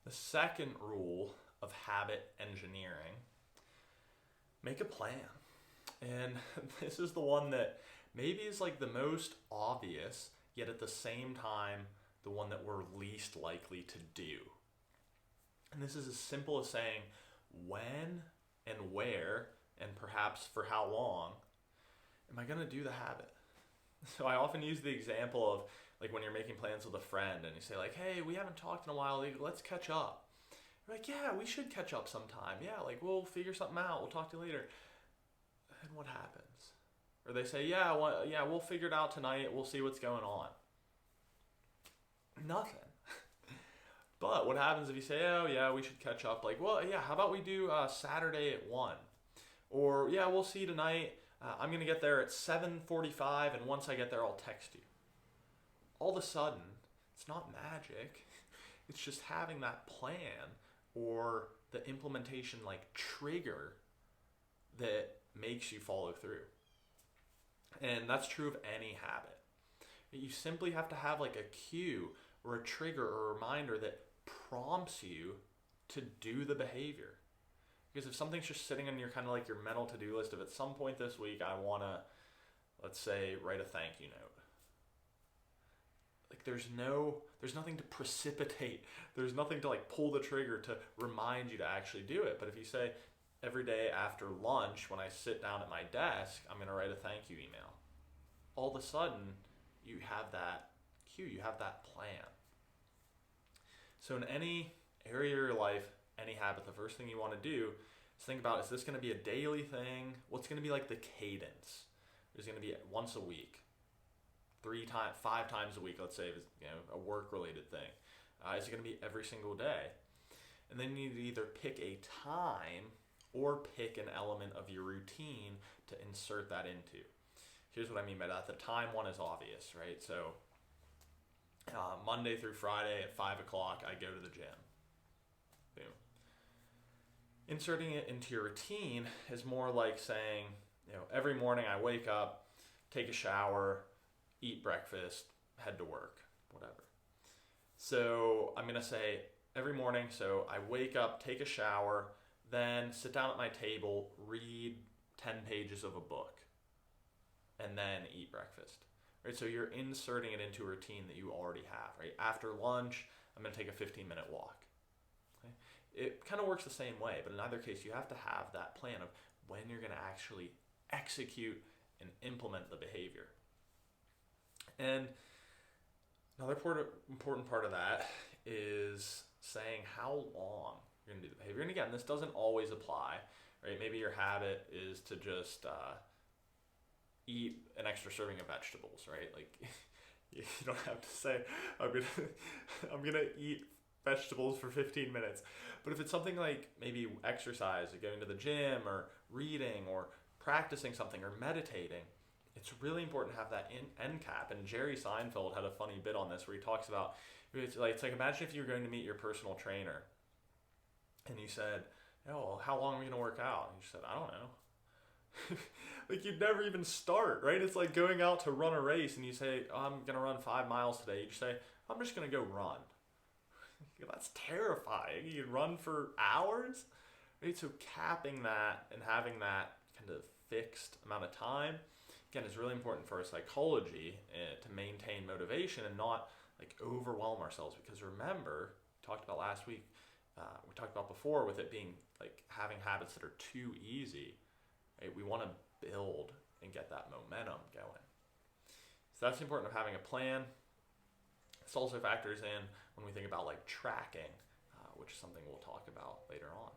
The second rule of habit engineering: make a plan. And this is the one that maybe is like the most obvious, yet at the same time, the one that we're least likely to do. And this is as simple as saying when and where, and perhaps for how long, am I going to do the habit? So I often use the example of like when you're making plans with a friend and you say like, hey, we haven't talked in a while, let's catch up. You're like, yeah, we should catch up sometime. Yeah, like we'll figure something out. We'll talk to you later. And what happens? Or they say, yeah, we'll figure it out tonight. We'll see what's going on. Nothing. But what happens if you say, oh yeah, we should catch up? Like, well, yeah, how about we do Saturday at 1? Or yeah, we'll see tonight. I'm going to get there at 7:45, and once I get there, I'll text you. All of a sudden, it's not magic. It's just having that plan or the implementation like trigger that makes you follow through. And that's true of any habit. You simply have to have like a cue or a trigger or a reminder that prompts you to do the behavior. Because if something's just sitting on your kind of like your mental to-do list of at some point this week, I want to, let's say, write a thank you note. Like there's nothing to precipitate. There's nothing to like pull the trigger to remind you to actually do it. But if you say every day after lunch, when I sit down at my desk, I'm going to write a thank you email. All of a sudden, you have that cue, you have that plan. So in any area of your life, any habit, the first thing you want to do is think about, is this going to be a daily thing? What's going to be like the cadence? Is it going to be once a week? 5 times a week, let's say, if it's a work-related thing. Is it going to be every single day? And then you need to either pick a time or pick an element of your routine to insert that into. Here's what I mean by that. The time one is obvious, right? So Monday through Friday at 5 o'clock, I go to the gym. Boom. Inserting it into your routine is more like saying, every morning I wake up, take a shower, eat breakfast, head to work, whatever. So I'm going to say every morning, so I wake up, take a shower, then sit down at my table, read 10 pages of a book, and then eat breakfast. Right? So you're inserting it into a routine that you already have. Right? After lunch, I'm going to take a 15-minute walk. Okay? It kind of works the same way, but in either case, you have to have that plan of when you're going to actually execute and implement the behavior. And another important part of that is saying how long you're going to do the behavior. And again, this doesn't always apply, right? Maybe your habit is to just eat an extra serving of vegetables, right? Like you don't have to say, I'm gonna eat vegetables for 15 minutes. But if it's something like maybe exercise, or going to the gym, or reading, or practicing something, or meditating, it's really important to have that end cap. And Jerry Seinfeld had a funny bit on this where he talks about, it's like imagine if you were going to meet your personal trainer and you said, well, how long are we going to work out? And you said, I don't know. Like you'd never even start, right? It's like going out to run a race and you say, I'm going to run 5 miles today. You just say, I'm just going to go run. That's terrifying. You run for hours, right? So capping that and having that kind of fixed amount of time, again, is really important for our psychology to maintain motivation and not like overwhelm ourselves. Because remember, we talked about last week, we talked about before with it being like having habits that are too easy, right? We want to build and get that momentum going. So that's important of having a plan. This also factors in when we think about like tracking, which is something we'll talk about later on.